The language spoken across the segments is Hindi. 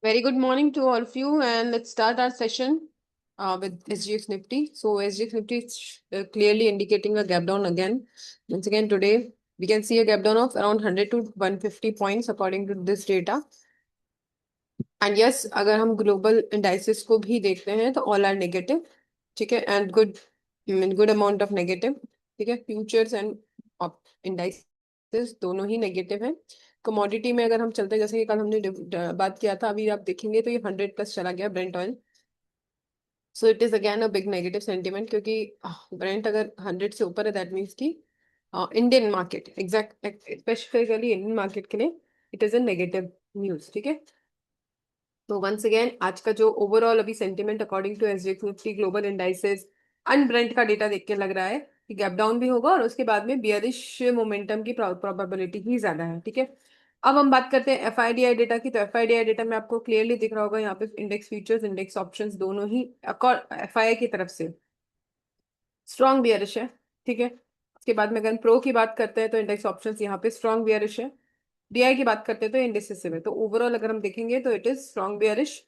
Very good morning to all of you, and let's start our session with SGX Nifty. So SGX Nifty is clearly indicating a gap down again. Once again today, we can see a gap down of around 100 to 150 points according to this data. And yes, अगर हम global indices को भी देखते हैं तो all are negative, ठीक है, and good amount of negative, ठीक है. Futures and indices दोनों ही negative हैं. कमोडिटी में अगर हम चलते हैं, जैसे कि कल हमने बात किया था, अभी आप देखेंगे तो ये 100 प्लस चला गया Brent oil. So it is again a big negative sentiment, क्योंकि ब्रेंट अगर 100 से ऊपर है दैट मीन्स की Indian market, exact specifically Indian market के लिए it is a negative news, ठीक है. तो वंस अगेन आज का जो ओवरऑल अभी sentiment according to SGX Nifty global indices and Brent का डेटा देख के लग रहा है कि गैप डाउन भी होगा और उसके बाद में बियरिश मोमेंटम की प्रोबेबिलिटी ही ज्यादा है, ठीक है. अब हम बात करते हैं एफआईडीआई डेटा की. तो एफआईडीआई डेटा में आपको क्लियरली दिख रहा होगा यहाँ पे इंडेक्स फ्यूचर्स इंडेक्स ऑप्शंस दोनों ही एफआईआई की तरफ से स्ट्रॉन्ग बियरिश है, ठीक है. उसके बाद में अगर प्रो की बात करते हैं तो इंडेक्स ऑप्शंस यहाँ पे स्ट्रॉन्ग बियरिश है. डीआई की बात करते हैं तो इंडिसिसिव है. तो ओवरऑल अगर हम देखेंगे तो इट इज स्ट्रॉन्ग बियरिश,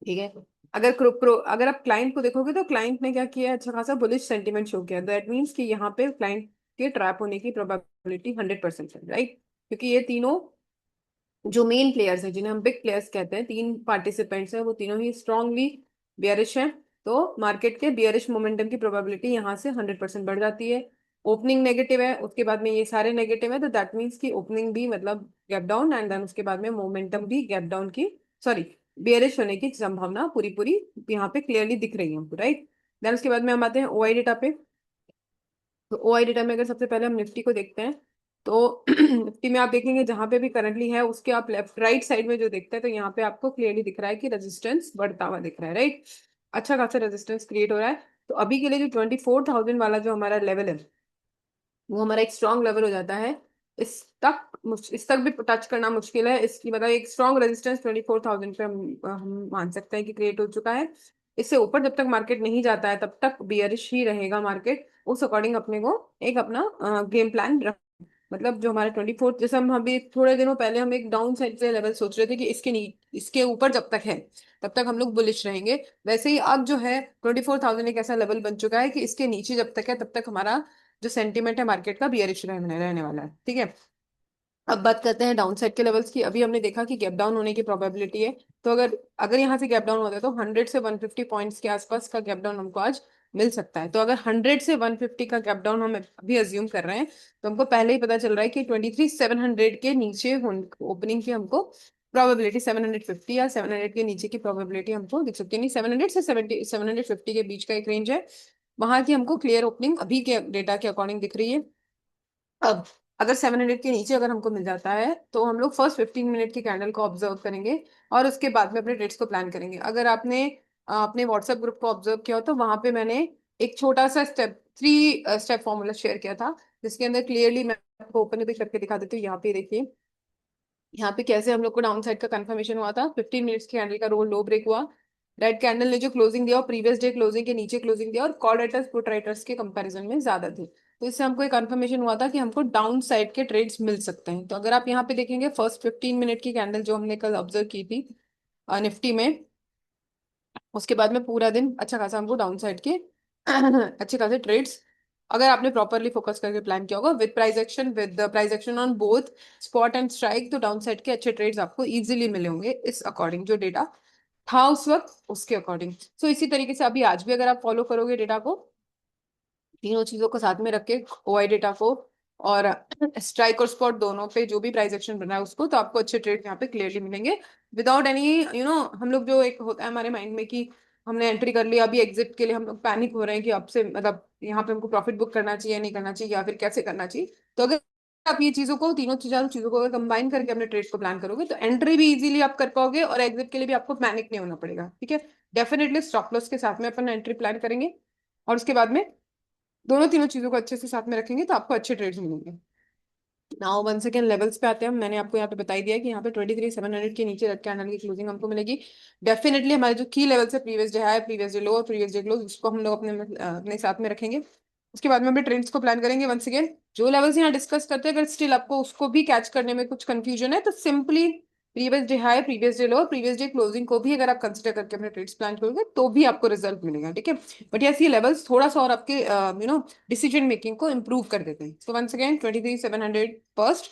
ठीक है. अगर आप क्लाइंट को देखोगे तो क्लाइंट ने क्या किया है, अच्छा खासा बुलिश सेंटीमेंट शो किया. दैट मीन्स कि यहाँ पे क्लाइंट के ट्रैप होने की प्रोबेबिलिटी 100% है, राइट. क्योंकि ये तीनों जो मेन प्लेयर्स हैं, जिन्हें हम बिग प्लेयर्स कहते हैं, तीन पार्टिसिपेंट्स हैं, वो तीनों ही स्ट्रांगली बियरिश हैं. तो मार्केट के बियरिश मोमेंटम की प्रोबेबिलिटी यहाँ से 100% बढ़ जाती है. ओपनिंग नेगेटिव है, उसके बाद में ये सारे नेगेटिव है, तो दैट मीन्स की ओपनिंग भी मतलब गैप डाउन, एंड देन उसके बाद में मोमेंटम भी गैप डाउन की, सॉरी, बियरिश होने की संभावना पूरी पूरी यहाँ पे क्लियरली दिख रही है हमको, राइट. देन उसके बाद में हम आते हैं ओआई डेटा पे. तो ओआई डेटा में अगर सबसे पहले हम निफ्टी को देखते हैं तो निफ्टी में आप देखेंगे जहां पे भी करंटली है उसके आप लेफ्ट राइट साइड में जो देखते हैं तो यहाँ पे आपको क्लियरली दिख रहा है कि रेजिस्टेंस बढ़ता हुआ दिख रहा है, राइट. अच्छा खासा रेजिस्टेंस क्रिएट हो रहा है. तो अभी के लिए जो 24,000 वाला जो हमारा लेवल है वो हमारा एक स्ट्रॉन्ग लेवल हो जाता है. इस तक भी टच करना मुश्किल है. इसकी मतलब एक स्ट्रॉन्ग रेजिस्टेंस 24,000 पे हम मान सकते हैं कि क्रिएट हो चुका है. इससे ऊपर जब तक मार्केट नहीं जाता है तब तक बियरिश ही रहेगा मार्केट. उस अकॉर्डिंग अपने को एक अपना गेम प्लान रख, मतलब जो हमारे 24, जैसे हम अभी थोड़े दिनों पहले हम एक डाउन साइड से लेवल सोच रहे थे कि इसके ऊपर जब तक है तब तक हम लोग बुलिश रहेंगे. वैसे ही अब जो है 24,000 एक ऐसा लेवल बन चुका है कि इसके नीचे जब तक है तब तक हमारा जो सेंटीमेंट है मार्केट का बियरिश रहने वाला है, ठीक है. अब बात करते हैं डाउन साइड के लेवल्स की. अभी हमने देखा कि गैप डाउन होने की प्रोबेबिलिटी है. तो अगर अगर यहाँ से गैप डाउन होता है तो 100 से 150 पॉइंट्स के आसपास का गैप डाउन हमको आज मिल सकता है. तो अगर 100 से 150 का गैप डाउन हम अभी अज्यूम कर रहे हैं तो हमको पहले ही पता चल रहा है कि 23,700 के नीचे ओपनिंग की हमको प्रोबेबिलिटी 750 या 700 के नीचे की प्रोबेबिलिटी हमको दिख सकती है. नहीं, 700 से 750 के बीच का एक रेंज है, वहां की हमको क्लियर ओपनिंग अभी के डेटा के अकॉर्डिंग दिख रही है. अब अगर 700 के नीचे अगर हमको मिल जाता है तो हम लोग फर्स्ट 15 मिनट की कैंडल को ऑब्जर्व करेंगे और उसके बाद में अपने ट्रेड्स को प्लान करेंगे. अगर आपने अपने व्हाट्सएप ग्रुप को ऑब्जर्व किया हो तो वहां पे मैंने एक छोटा सा थ्री स्टेप फॉर्मूला शेयर किया था, जिसके अंदर क्लियरली मैं आपको ओपन भी करके दिखा देती हूँ. यहाँ पे देखिए, यहाँ पे कैसे हम लोग को डाउन साइड का कंफर्मेशन हुआ था. 15 मिनट्स की कैंडल का रोल लो ब्रेक हुआ. रेड कैंडल ने जो क्लोजिंग दिया और प्रीवियस डे क्लोजिंग के नीचे क्लोजिंग दिया और कॉल राइटर्स पुट राइटर्स के कंपैरिजन में ज्यादा थे. तो इससे हमको एक कंफर्मेशन हुआ था कि हमको डाउन साइड के ट्रेड्स मिल सकते हैं. तो अगर आप यहाँ पे देखेंगे फर्स्ट 15 मिनट की कैंडल जो हमने कल ऑब्जर्व की थी निफ्टी में, उसके बाद में पूरा दिन अच्छा खासा हमको डाउन साइड के अच्छे खासे ट्रेड्स, अगर आपने प्रॉपरली फोकस करके प्लान किया होगा with price action on both spot and strike, तो डाउन साइड के अच्छे ट्रेड्स आपको इजीली मिले होंगे इस अकॉर्डिंग जो डेटा था उस वक्त उसके अकॉर्डिंग. सो इसी तरीके से अभी आज भी अगर आप फॉलो करोगे डेटा को, तीनों चीजों को साथ में रख के, ओआई डेटा को और स्ट्राइक और स्पॉट दोनों पे जो भी प्राइस एक्शन बना है उसको, तो आपको अच्छे ट्रेड यहाँ पे क्लियरली मिलेंगे विदाउट एनी हम लोग जो एक होता है हमारे माइंड में कि हमने एंट्री कर लिया, अभी एग्जिट के लिए हम लोग पैनिक हो रहे हैं कि अब से मतलब यहाँ पे हमको प्रॉफिट बुक करना चाहिए नहीं करना चाहिए या फिर कैसे करना चाहिए. तो अगर आप ये चीजों को तीनों चारों चीजों को अगर कंबाइन करके अपने ट्रेड को प्लान करोगे तो एंट्री भी इजीली आप कर पाओगे और एग्जिट के लिए भी आपको पैनिक नहीं होना पड़ेगा, ठीक है. डेफिनेटली स्टॉप लॉस के साथ में अपन एंट्री प्लान करेंगे और उसके बाद में दोनों तीनों चीजों को अच्छे से साथ में रखेंगे तो आपको अच्छे ट्रेड्स मिलेंगे. नाउ वन सेकेंड लेवल्स पे आते हैं. मैंने आपको यहाँ पे बता ही दिया कि यहाँ पे 23,700 के नीचे रेड कैंडल की क्लोजिंग हमको मिलेगी. डेफिनेटली हमारे जो की लेवल्स है, previous day high previous day लो और प्रीवियस डे क्लोज, उसको हम लोग अपने साथ में रखेंगे. उसके बाद में अपने ट्रेड्स को प्लान करेंगे. वंस अगेन जो लेवल्स यहाँ डिस्कस करते हैं, अगर स्टिल आपको उसको भी कैच करने में कुछ कंफ्यूजन है तो simply previous day high, previous day लो, प्रीवियस डे क्लोजिंग को भी अगर आप कंसिडर करके अपने ट्रेड्स प्लान करोगे तो भी आपको रिजल्ट मिलेगा, ठीक है। बट यस, ये लेवल्स थोड़ा सा और आपके डिसीजन मेकिंग को इम्प्रूव कर देते हैं। So once again 23,700 first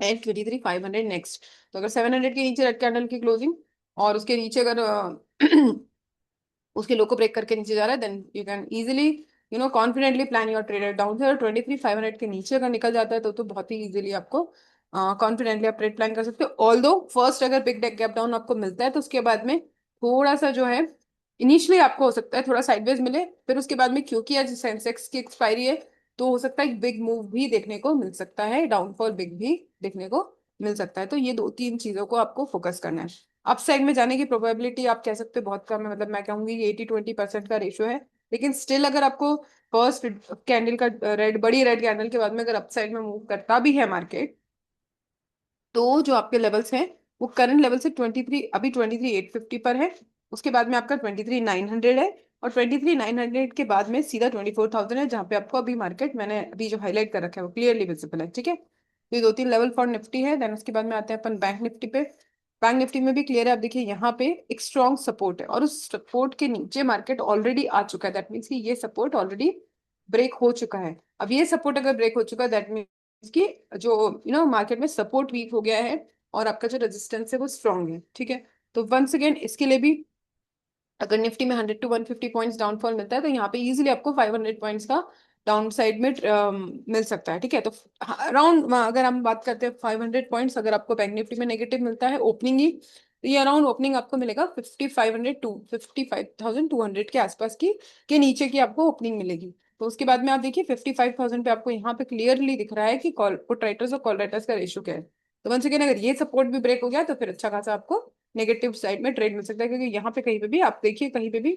and 23,500 next. तो अगर 700 के नीचे रेड कैंडल की क्लोजिंग और उसके नीचे अगर उसके लो को ब्रेक करके नीचे जा रहा है, then you can easily confidently plan your trade down से। और 23,500 के नीचे अगर निकल जाता है तो बहुत ही इजीली आपको कॉन्फिडेंटली आप ट्रेड प्लान कर सकते हो। ऑल्दो फर्स्ट अगर बिग गैप डाउन आपको मिलता है तो उसके बाद में थोड़ा सा जो है इनिशियली आपको हो सकता है थोड़ा साइडवेज मिले, फिर उसके बाद में क्योंकि आज सेंसेक्स की एक्सपायरी है तो हो सकता है एक बिग मूव भी देखने को मिल सकता है, डाउनफॉल बिग भी देखने को मिल सकता है। तो ये दो तीन चीजों को आपको फोकस करना है। अपसाइड में जाने की प्रोबेबिलिटी आप कह सकते हो बहुत कम है, मतलब मैं कहूंगी 80-20% का रेशियो है। लेकिन स्टिल अगर आपको फर्स्ट कैंडल का बड़ी रेड कैंडल के बाद में अगर अपसाइड में मूव करता भी है मार्केट, तो जो आपके लेवल्स हैं वो करंट लेवल से 23, अभी 23,850 पर है, उसके बाद में आपका 23,900 है, और 23,900 के बाद में सीधा 24,000 है, जहाँ पे आपको अभी मार्केट मैंने अभी जो हाईलाइट कर रखा है वो क्लियरली विजिबल है, ठीक है। तो ये दो तीन लेवल फॉर निफ्टी है। देन उसके बाद में आते हैं अपन बैंक निफ्टी पे। बैंक निफ्टी में भी क्लियर है, आप देखिए यहाँ पे एक स्ट्रॉन्ग सपोर्ट है और उस सपोर्ट के नीचे मार्केट ऑलरेडी आ चुका है। दैट मीन्स कि ये सपोर्ट ऑलरेडी ब्रेक हो चुका है। अब ये सपोर्ट अगर ब्रेक हो चुका है दैट मीन्स कि जो मार्केट में सपोर्ट वीक हो गया है और आपका जो रेजिस्टेंस है वो स्ट्रांग है, ठीक है। तो वंस अगेन इसके लिए भी अगर निफ्टी में 100 to 150 पॉइंट्स डाउनफॉल मिलता है तो यहाँ पे इजीली आपको 500 पॉइंट्स का डाउन साइड में मिल सकता है, ठीक है। तो अराउंड अगर हम बात करते हैं 500 पॉइंट्स अगर आपको बैंक निफ्टी में नेगेटिव मिलता है ओपनिंग ही, तो ये अराउंड ओपनिंग आपको मिलेगा 5500 टू 55,200 के आसपास की, के नीचे की आपको ओपनिंग मिलेगी। तो उसके बाद में आप देखिए 55,000 पे आपको यहाँ पे क्लियरली दिख रहा है कि कॉल पुट राइटर्स और कॉल राइटर्स का रेशियो क्या है। तो वंस अगेन अगर ये सपोर्ट भी ब्रेक हो गया तो फिर अच्छा खासा आपको नेगेटिव साइड में ट्रेड मिल सकता है, क्योंकि यहाँ पे कहीं पे भी आप देखिए कहीं पे भी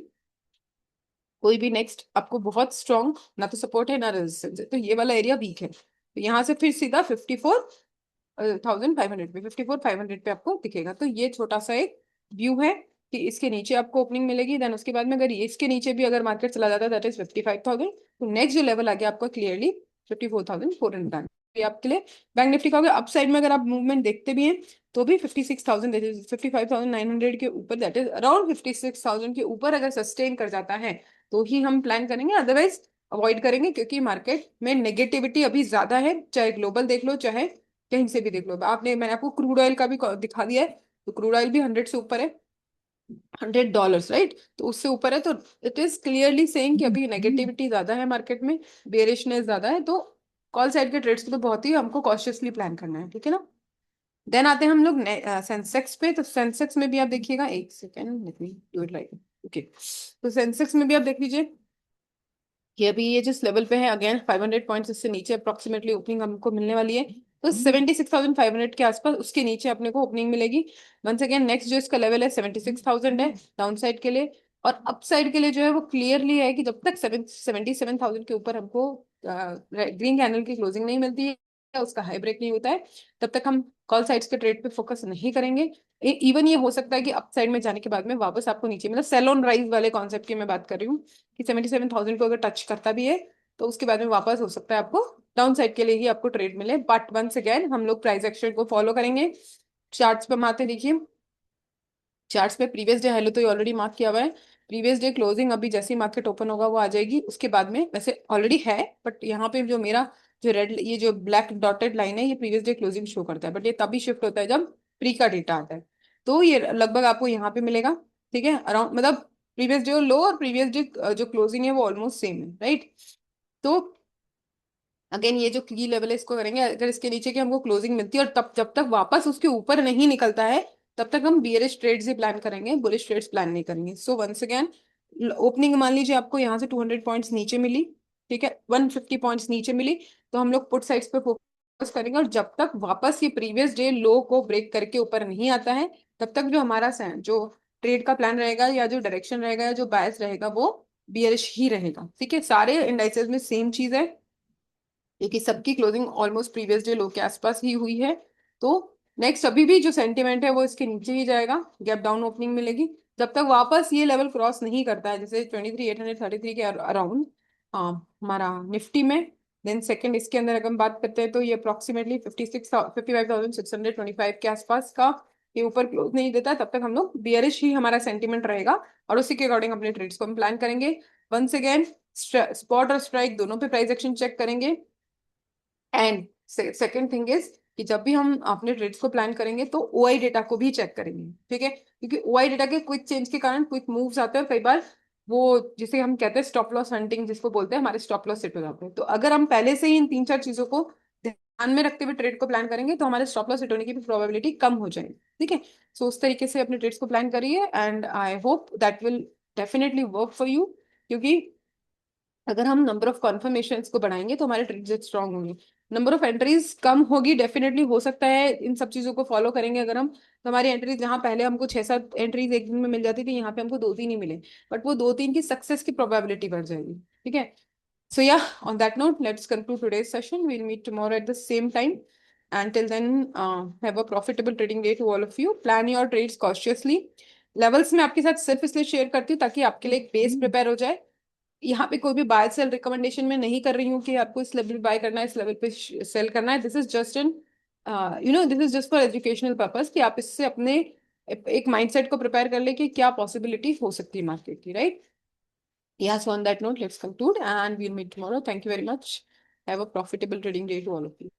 कोई भी नेक्स्ट आपको बहुत स्ट्रॉन्ग ना तो सपोर्ट है ना रेजिस्टेंस है, तो ये वाला एरिया वीक है। तो यहाँ से फिर सीधा 54,500 पे 54,500 पे आपको दिखेगा। तो ये छोटा सा एक व्यू है कि इसके नीचे आपको ओपनिंग मिलेगी। देन उसके बाद में अगर ये इसके नीचे भी अगर मार्केट चला जाता है दैट इज 55,000, तो नेक्स्ट जो लेवल आ गया आपका क्लियरली 54,400। ये आपके लिए बैंक निफ्टी का हो गया। अप साइड में अगर आप मूवमेंट देखते भी हैं तो भी 56,000 55,900 के ऊपर, दैट इज अराउंड 56,000 के ऊपर अगर सस्टेन कर जाता है तो ही हम प्लान करेंगे, अदरवाइज अवॉइड करेंगे, क्योंकि मार्केट में नेगेटिविटी अभी ज्यादा है, चाहे ग्लोबल देख लो चाहे कहीं से भी देख लो। मैंने आपको क्रूड ऑयल का भी दिखा दिया है, तो क्रूड ऑयल भी 100 से ऊपर है, $100, राइट। तो उससे ऊपर है, तो इट इज क्लियरली सेइंग कि अभी नेगेटिविटी ज्यादा है मार्केट में, बेरिशनेस ज्यादा है, तो कॉल साइड के ट्रेड्स को तो बहुत ही हमको कॉशियसली प्लान करना है, ठीक है ना। देन आते हैं हम लोग सेंसेक्स पे। तो सेंसेक्स में भी आप देखिएगा, एक second let me do it like, okay. तो सेंसेक्स में भी आप देख लीजिए कि अभी ये जिस लेवल पे है अगेन 500 पॉइंट्स इससे नीचे अप्रोक्सीमेटली ओपनिंग हमको मिलने वाली है। तो 76,500 के आसपास उसके नीचे अपने को ओपनिंग मिलेगी। वंस अगेन नेक्स्ट जो इसका लेवल है 76,000 है डाउन साइड के लिए, और अप साइड के लिए जो है वो क्लियरली है कि जब तक 77,000 के ऊपर हमको ग्रीन कैंडल की क्लोजिंग नहीं मिलती है, उसका हाई ब्रेक नहीं होता है, तब तक हम कॉल साइड्स के ट्रेड पे फोकस नहीं करेंगे। इवन ये हो सकता है कि अप साइड में जाने के बाद में वापस आपको नीचे, मतलब सेल ऑन राइज वाले कॉन्सेप्ट की मैं बात कर रही हूँ कि 77,000 को अगर टच करता भी है तो उसके बाद में वापस हो सकता है आपको डाउन साइड के लिए ही आपको ट्रेड मिले। बट वंस अगेन हम लोग प्राइस एक्शन को फॉलो करेंगे। चार्ट्स पे हम आते हैं, देखिए चार्ट्स पे प्रीवियस डे हाई तो ये ऑलरेडी मार्क किया हुआ है, प्रीवियस डे क्लोजिंग अभी जैसे ही मार्केट ओपन होगा वो आ जाएगी। उसके बाद में वैसे ऑलरेडी है, बट यहाँ पे जो मेरा जो रेड ये जो ब्लैक डॉटेड लाइन है ये प्रीवियस डे क्लोजिंग शो करता है, बट ये तभी शिफ्ट होता है जब प्री का डेटा आता है। तो ये लगभग आपको यहाँ पे मिलेगा, ठीक है, अराउंड, मतलब प्रीवियस डे लो और प्रीवियस डे जो क्लोजिंग है वो ऑलमोस्ट सेम है, राइट। तो अगेन ये जो की लेवल है इसको करेंगे, अगर इसके नीचे की हमको क्लोजिंग मिलती है और तब जब तक वापस उसके ऊपर नहीं निकलता है तब तक हम बियरिश ट्रेड्स ही प्लान करेंगे, बुलिश ट्रेड्स प्लान नहीं करेंगे। सो वंस अगेन ओपनिंग मान लीजिए आपको यहाँ से 200 पॉइंट्स नीचे मिली, ठीक है, 150 पॉइंट्स नीचे मिली, तो हम लोग पुट साइड्स पे फोकस करेंगे, और जब तक वापस ये प्रीवियस डे लो को ब्रेक करके ऊपर नहीं आता है तब तक जो हमारा जो ट्रेड का प्लान रहेगा या जो डायरेक्शन रहेगा या जो बायस रहेगा वो बियरिश ही रहेगा, ठीक है। सारे इंडाइसेस में सेम चीज है क्योंकि सबकी क्लोजिंग ऑलमोस्ट प्रीवियस डे लो के आसपास ही हुई है। तो नेक्स्ट अभी भी जो सेंटिमेंट है वो इसके नीचे ही जाएगा, गैप डाउन ओपनिंग मिलेगी जब तक वापस ये लेवल क्रॉस नहीं करता है, जैसे 23,833 के अराउंड हमारा निफ्टी में देन सेकंड इसके अंदर अगर हम बात करते हैं तो ये अप्रोक्सीमेटली 55,625 के आसपास का ये ऊपर क्लोज नहीं देता, तब तक हम लोग बियरिश ही हमारा सेंटीमेंट रहेगा और उसी के अकॉर्डिंग अपने ट्रेड्स को हम प्लान करेंगे। वंस अगेन स्पॉट और स्ट्राइक दोनों पे प्राइस एक्शन चेक करेंगे। एंड सेकेंड थिंग इज कि जब भी हम अपने ट्रेड्स को प्लान करेंगे तो ओआई डेटा को भी चेक करेंगे, ठीक है, क्योंकि ओआई डेटा के क्विक चेंज के कारण क्विक मूव्स आते हैं और कई बार वो जिसे हम कहते हैं स्टॉप लॉस हंटिंग जिसको बोलते हैं, हमारे स्टॉप लॉस सेट हो जाते हैं। तो अगर हम पहले से ही इन तीन चार चीजों को ध्यान में रखते हुए ट्रेड को प्लान करेंगे तो हमारे स्टॉप लॉस सेट होने की भी प्रोबेबिलिटी कम हो जाएगी, ठीक है। सो उस तरीके से अपने ट्रेड्स को प्लान करिए and I hope that will definitely work for you, क्योंकि अगर हम नंबर ऑफ कन्फर्मेशन को बढ़ाएंगे तो हमारे ट्रेड स्ट्रांग होंगे। नंबर ऑफ एंट्रीज कम होगी, डेफिनेटली हो सकता है इन सब चीजों को फॉलो करेंगे अगर हम, तो हमारी एंट्रीज जहाँ पहले हमको 6-7 एंट्रीज एक दिन में मिल जाती थी, यहाँ पे हमको 2-3 ही मिले, बट वो 2-3 की सक्सेस की प्रोबेबिलिटी बढ़ जाएगी, ठीक है। So yeah, on that note, let's conclude today's session. We'll meet tomorrow at the same time. Until then, have a profitable trading day to all of you. Plan your trades cautiously. Levels में आपके साथ सिर्फ इसलिए शेयर करती हूँ ताकि आपके लिए एक बेस प्रिपेयर हो जाए। यहाँ पे कोई भी बाय सेल रिकमेंडेशन में नहीं कर रही हूँ कि आपको इस लेवल पे बाय करना है, इस लेवल पे सेल करना है। This is just an this is just for educational purpose कि आप इससे अपने एक माइंडसेट को प्रिपेयर कर ले कि क्या पॉसिबिलिटी हो सकती है मार्केट की, right. Yeah, so on that note, let's conclude and we'll meet tomorrow. Thank you very much. Have a profitable trading day to all of you.